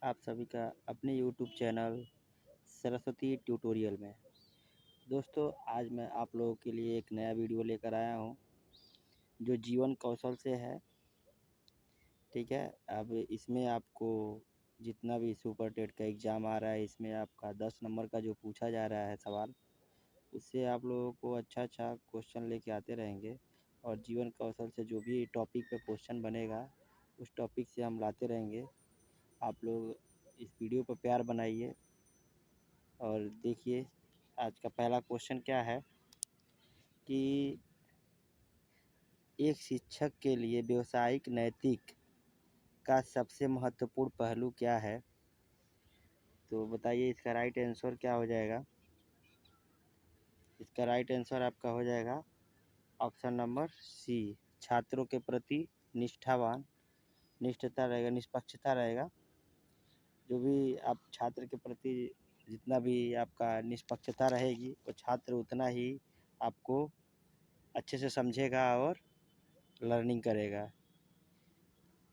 आप सभी का अपने यूट्यूब चैनल सरस्वती ट्यूटोरियल में। दोस्तों, आज मैं आप लोगों के लिए एक नया वीडियो लेकर आया हूं जो जीवन कौशल से है। ठीक है, अब इसमें आपको जितना भी सुपर टेट का एग्ज़ाम आ रहा है, इसमें आपका 10 नंबर का जो पूछा जा रहा है सवाल, उससे आप लोगों को अच्छा क्वेश्चन लेके आते रहेंगे। और जीवन कौशल से जो भी टॉपिक पे क्वेश्चन बनेगा, उस टॉपिक से हम लाते रहेंगे। आप लोग इस वीडियो पर प्यार बनाइए और देखिए आज का पहला क्वेश्चन क्या है कि एक शिक्षक के लिए व्यावसायिक नैतिक का सबसे महत्वपूर्ण पहलू क्या है। तो बताइए इसका राइट आंसर क्या हो जाएगा। इसका राइट आंसर आपका हो जाएगा ऑप्शन नंबर सी, छात्रों के प्रति निष्ठता रहेगा, निष्पक्षता रहेगा। जो भी आप छात्र के प्रति जितना भी आपका निष्पक्षता रहेगी, वो छात्र उतना ही आपको अच्छे से समझेगा और लर्निंग करेगा।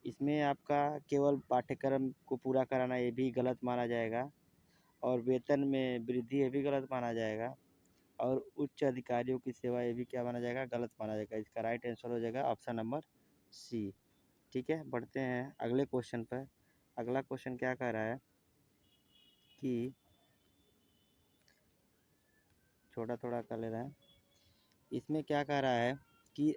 इसमें आपका केवल पाठ्यक्रम को पूरा कराना ये भी गलत माना जाएगा, और वेतन में वृद्धि ये भी गलत माना जाएगा, और उच्च अधिकारियों की सेवा ये भी क्या माना जाएगा, गलत माना जाएगा। इसका राइट आंसर हो जाएगा ऑप्शन नंबर सी। ठीक है, बढ़ते हैं अगले क्वेश्चन पर। अगला क्वेश्चन क्या कह रहा है कि थोड़ा कर ले रहे हैं। इसमें क्या कह रहा है कि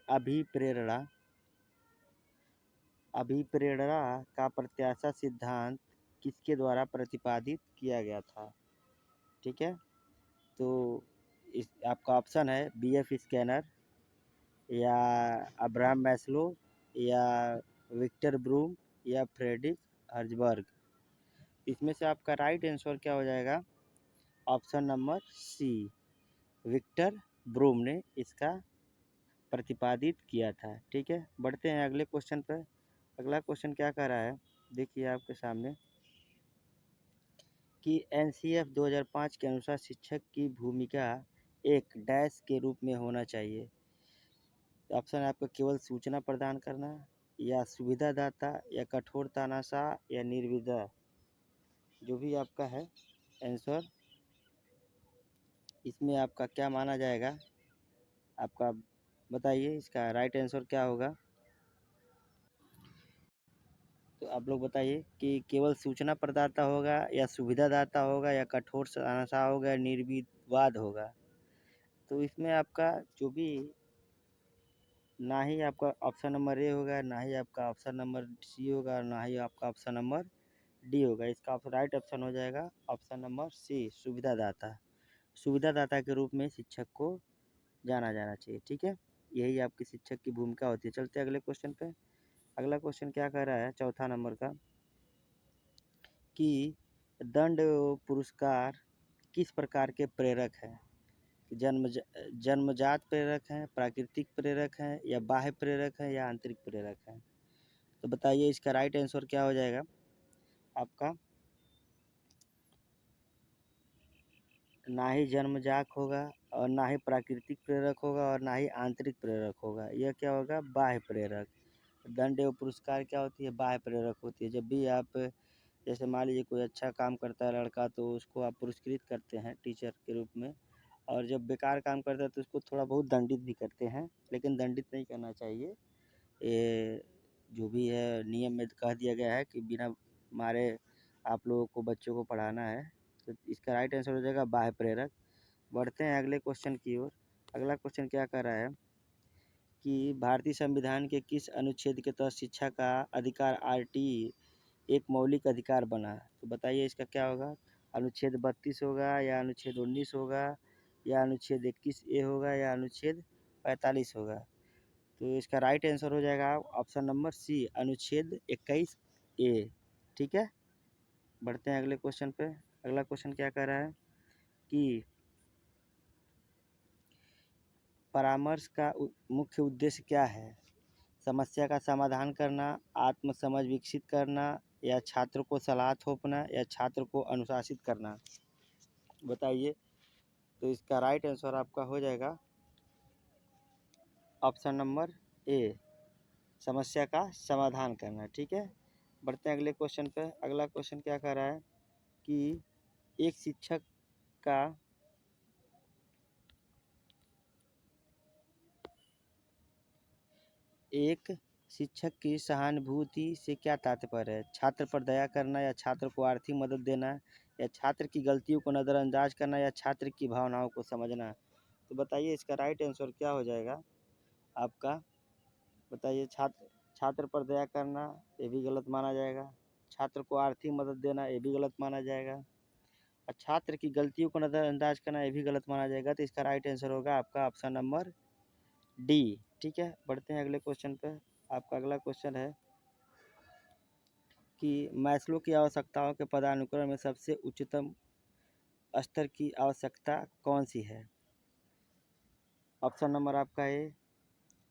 अभिप्रेरणा का प्रत्याशा सिद्धांत किसके द्वारा प्रतिपादित किया गया था। ठीक है, तो इस आपका ऑप्शन है BF स्कैनर, या अब्राहम मैस्लो, या विक्टर ब्रूम, या फ्रेडरिक हर्जबर्ग। इसमें से आपका राइट आंसर क्या हो जाएगा, option number C, Victor Vroom ने इसका प्रतिपादित किया था। ठीक है, बढ़ते हैं अगले क्वेश्चन पर। अगला क्वेश्चन क्या कह रहा है, देखिए आपके सामने कि NCF 2005 के अनुसार शिक्षक की भूमिका एक डैश के रूप में होना चाहिए। ऑप्शन है आपका केवल सूचना प्रदान करना, या सुविधादाता, या कठोर तानाशाह, या निर्विदा। जो भी आपका है आंसर, इसमें आपका क्या माना जाएगा, आपका बताइए इसका राइट आंसर क्या होगा। तो आप लोग बताइए कि केवल सूचना प्रदाता होगा, या सुविधादाता होगा, या कठोर तानाशाह होगा, या निर्विवाद होगा। तो इसमें आपका जो भी, ना ही आपका ऑप्शन नंबर ए होगा, ना ही आपका ऑप्शन नंबर सी होगा, और ना ही आपका ऑप्शन नंबर डी होगा। इसका राइट ऑप्शन हो जाएगा ऑप्शन नंबर सी, सुविधादाता। सुविधादाता के रूप में शिक्षक को जाना जाना चाहिए। ठीक है, यही आपकी शिक्षक की भूमिका होती है। चलते अगले क्वेश्चन पे। अगला क्वेश्चन क्या कह रहा है, चौथा नंबर का, कि दंड पुरस्कार किस प्रकार के प्रेरक हैं। जन्मजात प्रेरक हैं, प्राकृतिक प्रेरक हैं, या बाह्य प्रेरक हैं, या आंतरिक प्रेरक हैं। तो बताइए इसका राइट आंसर क्या हो जाएगा आपका। ना ही जन्मजात होगा, और ना ही प्राकृतिक प्रेरक होगा, और ना ही आंतरिक प्रेरक होगा। यह क्या होगा, बाह्य प्रेरक। दंड एवं पुरस्कार क्या होती है, बाह्य प्रेरक होती है। जब भी आप जैसे मान लीजिए कोई अच्छा काम करता है लड़का, तो उसको आप पुरस्कृत करते हैं टीचर के रूप में, और जब बेकार काम करता है तो उसको थोड़ा बहुत दंडित भी करते हैं, लेकिन दंडित नहीं करना चाहिए। ये जो भी है नियम में कह दिया गया है कि बिना मारे आप लोगों को बच्चों को पढ़ाना है। तो इसका राइट आंसर हो जाएगा बाह्य प्रेरक। बढ़ते हैं अगले क्वेश्चन की ओर। अगला क्वेश्चन क्या कर रहा है कि भारतीय संविधान के किस अनुच्छेद के तहत शिक्षा का अधिकार एक मौलिक अधिकार बना। तो बताइए इसका क्या होगा, अनुच्छेद 32 होगा, या अनुच्छेद 19 होगा, या अनुच्छेद 21A होगा, या अनुच्छेद 45 होगा। तो इसका राइट आंसर हो जाएगा ऑप्शन नंबर सी, अनुच्छेद 21A। ठीक है, बढ़ते हैं अगले क्वेश्चन पे। अगला क्वेश्चन क्या कह रहा है कि परामर्श का मुख्य उद्देश्य क्या है। समस्या का समाधान करना, आत्म समझ विकसित करना, या छात्र को सलाह थोपना, या छात्र को अनुशासित करना। बताइए, तो इसका राइट आंसर आपका हो जाएगा ऑप्शन नंबर ए, समस्या का समाधान करना। ठीक है, बढ़ते हैं अगले क्वेश्चन पे। अगला क्वेश्चन क्या कह रहा है कि एक शिक्षक का एक शिक्षक की सहानुभूति से क्या तात्पर्य है? छात्र पर दया करना, या छात्र को आर्थिक मदद देना, या छात्र की गलतियों को नज़रअंदाज करना, या छात्र की भावनाओं को समझना। तो बताइए इसका राइट आंसर क्या हो जाएगा आपका? बताइए। छात्र पर दया करना, ये भी गलत माना जाएगा। छात्र को आर्थिक मदद देना, ये भी गलत माना जाएगा। और छात्र की गलतियों को नज़रअंदाज करना, ये भी गलत माना जाएगा। तो इसका राइट आंसर होगा आपका ऑप्शन नंबर डी। ठीक है, बढ़ते हैं अगले क्वेश्चन पे। आपका अगला क्वेश्चन है कि मैस्लो की आवश्यकताओं के पदानुक्रम में सबसे उच्चतम स्तर की आवश्यकता कौन सी है? ऑप्शन नंबर आपका ए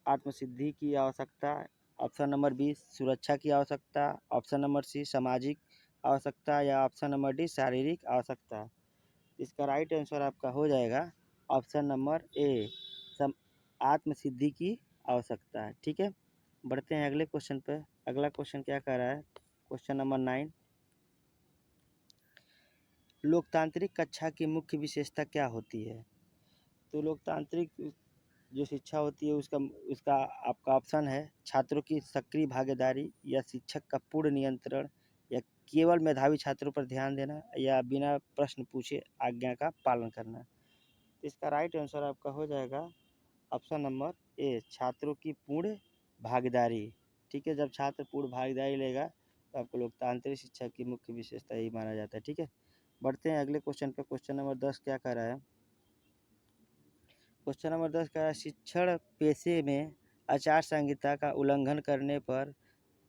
आत्मसिद्धि की आवश्यकता, ऑप्शन नंबर बी सुरक्षा की आवश्यकता, ऑप्शन नंबर सी सामाजिक आवश्यकता, या ऑप्शन नंबर डी शारीरिक आवश्यकता। इसका राइट आंसर आपका हो जाएगा ऑप्शन नंबर ए आत्मसिद्धि की आवश्यकता। ठीक है, बढ़ते हैं अगले क्वेश्चन पे। अगला क्वेश्चन क्या कह रहा है? क्वेश्चन नंबर 9, लोकतांत्रिक कक्षा की मुख्य विशेषता क्या होती है? तो लोकतांत्रिक जो शिक्षा होती है उसका उसका आपका ऑप्शन है छात्रों की सक्रिय भागीदारी, या शिक्षक का पूर्ण नियंत्रण, या केवल मेधावी छात्रों पर ध्यान देना, या बिना प्रश्न पूछे आज्ञा का पालन करना। तो इसका राइट आंसर आपका हो जाएगा ऑप्शन नंबर ए छात्रों की पूर्ण भागीदारी। ठीक है, जब छात्र पूर्ण भागीदारी लेगा तो आपको लोकतांत्रिक शिक्षा की मुख्य विशेषता यही माना जाता है। ठीक है, बढ़ते हैं अगले क्वेश्चन पे। क्वेश्चन नंबर 10 क्या कह रहा है? क्वेश्चन नंबर 10 कह रहा है शिक्षण पेशे में आचार संहिता का उल्लंघन करने पर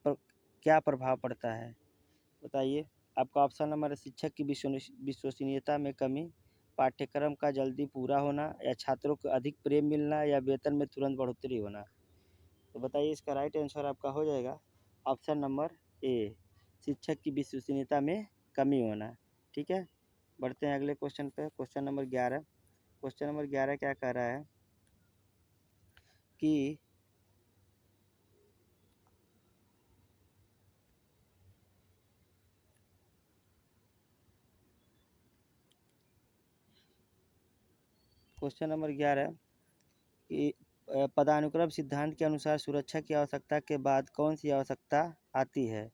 क्या प्रभाव पड़ता है? बताइए। आपका ऑप्शन नंबर है शिक्षक की विश्वसनीयता में कमी, पाठ्यक्रम का जल्दी पूरा होना, या छात्रों को अधिक प्रेम मिलना, या वेतन में तुरंत बढ़ोतरी होना। तो बताइए इसका राइट आंसर आपका हो जाएगा ऑप्शन नंबर ए शिक्षक की विश्वसनीयता में कमी होना। ठीक है, बढ़ते हैं अगले क्वेश्चन पे। Question number 11। क्वेश्चन नंबर 11 क्या कह रहा है कि क्वेश्चन नंबर 11 कि पदानुक्रम सिद्धांत के अनुसार सुरक्षा की आवश्यकता के बाद कौन सी आवश्यकता आती है?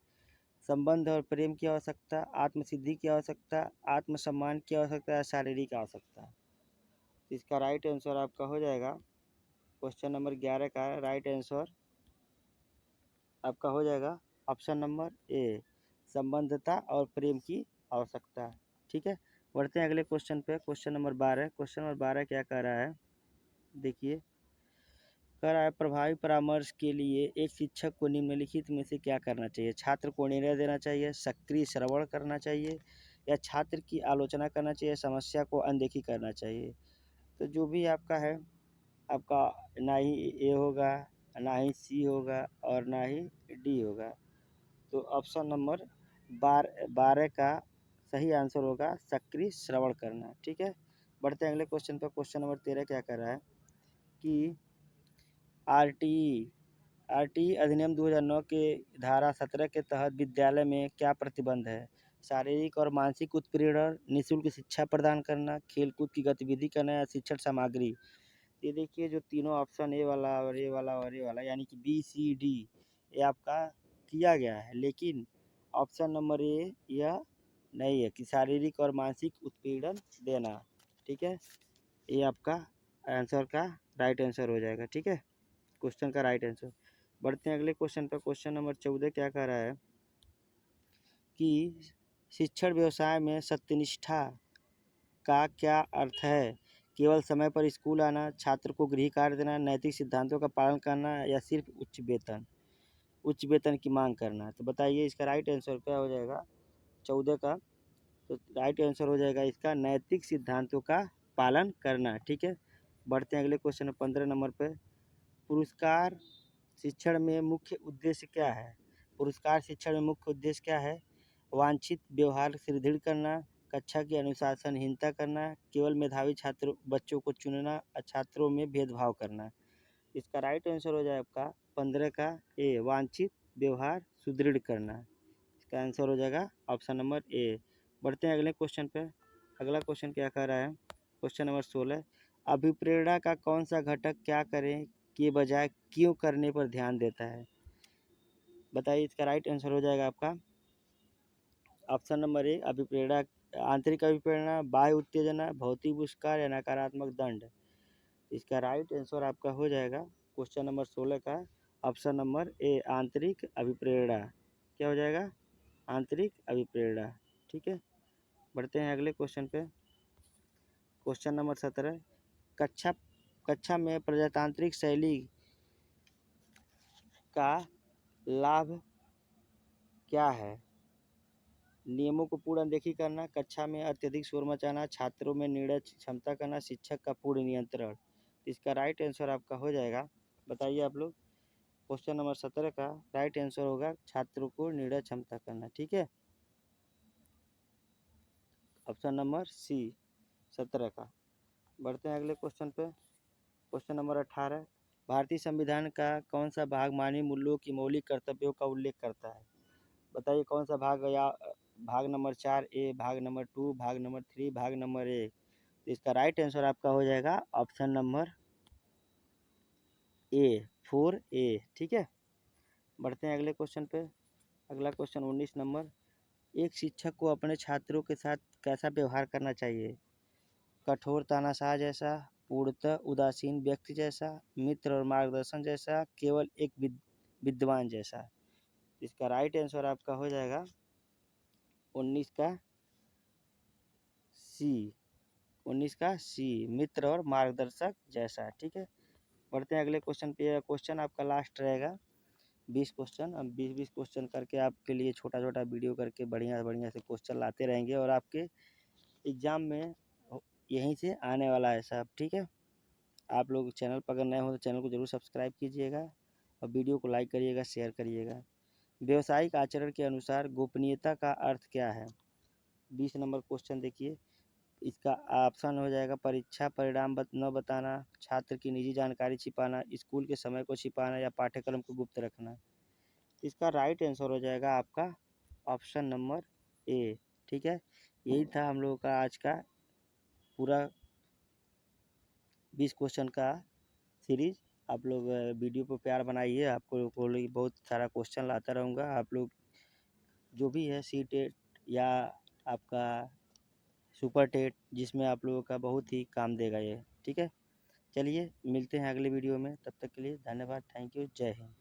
संबंध और प्रेम की आवश्यकता, आत्मसिद्धि की आवश्यकता, आत्मसम्मान की आवश्यकता, या शारीरिक आवश्यकता। इसका राइट आंसर आपका हो जाएगा क्वेश्चन नंबर 11 का राइट आंसर आपका हो जाएगा ऑप्शन नंबर ए संबंधता और प्रेम की आवश्यकता। ठीक है, बढ़ते हैं अगले क्वेश्चन पे। Question number 12। क्वेश्चन नंबर 12 क्या कह रहा है? देखिए, कह रहा है प्रभावी परामर्श के लिए एक शिक्षक को निम्नलिखित में से क्या करना चाहिए? छात्र को निर्णय देना चाहिए, सक्रिय श्रवण करना चाहिए, या छात्र की आलोचना करना चाहिए, समस्या को अनदेखी करना चाहिए। तो जो भी आपका है, आपका ना ही ए होगा, ना ही सी होगा, और ना ही डी होगा। तो ऑप्शन नंबर 12 का सही आंसर होगा सक्रिय श्रवण करना। ठीक है, बढ़ते हैं अगले क्वेश्चन पर। क्वेश्चन नंबर 13 क्या कर रहा है कि आरटीई अधिनियम 2009 के धारा 17 के तहत विद्यालय में क्या प्रतिबंध है? शारीरिक और मानसिक उत्पीड़न, निःशुल्क शिक्षा प्रदान करना, खेलकूद की गतिविधि करना, या शिक्षण सामग्री। ये देखिए जो तीनों ऑप्शन ए वाला और ए वाला और ए वाला यानी कि बी सी डी ये आपका किया गया है, लेकिन ऑप्शन नंबर ए यह नहीं है कि शारीरिक और मानसिक उत्पीड़न देना। ठीक है, ये आपका आंसर का राइट आंसर हो जाएगा। ठीक है, क्वेश्चन का राइट आंसर। बढ़ते हैं अगले क्वेश्चन पर। क्वेश्चन नंबर 14 क्या कह रहा है कि शिक्षण व्यवसाय में सत्यनिष्ठा का क्या अर्थ है? केवल समय पर स्कूल आना, छात्र को गृह कार्य देना, नैतिक सिद्धांतों का पालन करना, या सिर्फ उच्च वेतन की मांग करना। तो बताइए इसका राइट आंसर क्या हो जाएगा 14 का? तो राइट आंसर हो जाएगा इसका नैतिक सिद्धांतों का पालन करना। ठीक है, बढ़ते हैं अगले क्वेश्चन 15 नंबर पे। पुरस्कार शिक्षण में मुख्य उद्देश्य क्या है? पुरस्कार शिक्षण में मुख्य उद्देश्य क्या है? वांछित व्यवहार सुदृढ़ करना, कक्षा की अनुशासनहीनता करना, केवल मेधावी बच्चों को चुनना, छात्रों में भेदभाव करना। इसका राइट आंसर हो जाए आपका 15 का ए वांछित व्यवहार सुदृढ़ करना। इसका आंसर हो जाएगा ऑप्शन नंबर ए। बढ़ते हैं अगले क्वेश्चन पे। अगला क्वेश्चन क्या कह रहा है, क्वेश्चन नंबर 16, अभिप्रेरणा का कौन सा घटक क्या करें के बजाय क्यों करने पर ध्यान देता है? बताइए, इसका राइट आंसर हो जाएगा आपका ऑप्शन नंबर ए अभिप्रेरणा, आंतरिक अभिप्रेरणा, बाह्य उत्तेजना, भौतिक पुरस्कार या नकारात्मक दंड। इसका राइट आंसर आपका हो जाएगा क्वेश्चन नंबर 16 का ऑप्शन नंबर ए आंतरिक अभिप्रेरणा। क्या हो जाएगा? आंतरिक अभिप्रेरणा। ठीक है, बढ़ते हैं अगले क्वेश्चन पे। क्वेश्चन नंबर 17, कक्षा में प्रजातांत्रिक शैली का लाभ क्या है? नियमों को पूर्ण अनदेखी करना, कक्षा में अत्यधिक शोर मचाना, छात्रों में निर्णय क्षमता करना, शिक्षक का पूर्ण नियंत्रण। इसका राइट आंसर आपका हो जाएगा, बताइए आप लोग। क्वेश्चन नंबर 17 का राइट आंसर होगा छात्रों को निर्णय क्षमता करना। ठीक है, ऑप्शन नंबर सी 17 का। बढ़ते हैं अगले क्वेश्चन पे। क्वेश्चन नंबर 18, भारतीय संविधान का कौन सा भाग मानवीय मूल्यों की मौलिक कर्तव्यों का उल्लेख करता है? बताइए कौन सा भाग, या भाग नंबर 4 ए, भाग नंबर 2, भाग नंबर 3, भाग नंबर ए। तो इसका राइट आंसर आपका हो जाएगा ऑप्शन नंबर ए 4 ए। ठीक है, बढ़ते हैं अगले क्वेश्चन पे। अगला क्वेश्चन 19 नंबर, एक शिक्षक को अपने छात्रों के साथ कैसा व्यवहार करना चाहिए? कठोर तानाशाह जैसा, पूर्णतः उदासीन व्यक्ति जैसा, मित्र और मार्गदर्शन जैसा, केवल एक विद्वान जैसा। इसका राइट आंसर आपका हो जाएगा 19 का सी, 19 का सी, मित्र और मार्गदर्शक जैसा। ठीक है, बढ़ते हैं अगले क्वेश्चन पे। क्वेश्चन आपका लास्ट रहेगा 20 क्वेश्चन। अब 20-20 क्वेश्चन करके आपके लिए छोटा छोटा वीडियो करके बढ़िया बढ़िया से क्वेश्चन लाते रहेंगे और आपके एग्ज़ाम में यहीं से आने वाला है सब। ठीक है, आप लोग चैनल पर अगर नए हो तो चैनल को ज़रूर सब्सक्राइब कीजिएगा और वीडियो को लाइक करिएगा, शेयर करिएगा। व्यावसायिक आचरण के अनुसार गोपनीयता का अर्थ क्या है? 20 नंबर क्वेश्चन देखिए, इसका ऑप्शन हो जाएगा परीक्षा परिणाम न बताना, छात्र की निजी जानकारी छिपाना, स्कूल के समय को छिपाना या पाठ्यक्रम को गुप्त रखना। इसका राइट आंसर हो जाएगा आपका ऑप्शन नंबर ए। ठीक है, यही था हम लोगों का आज का पूरा 20 क्वेश्चन का सीरीज। आप लोग वीडियो पर प्यार बनाइए, आपको बहुत सारा क्वेश्चन लाता रहूँगा। आप लोग जो भी है सी टेट या आपका सुपर टेट, जिसमें आप लोगों का बहुत ही काम देगा ये। ठीक है, चलिए मिलते हैं अगले वीडियो में, तब तक के लिए धन्यवाद, थैंक यू, जय हिंद।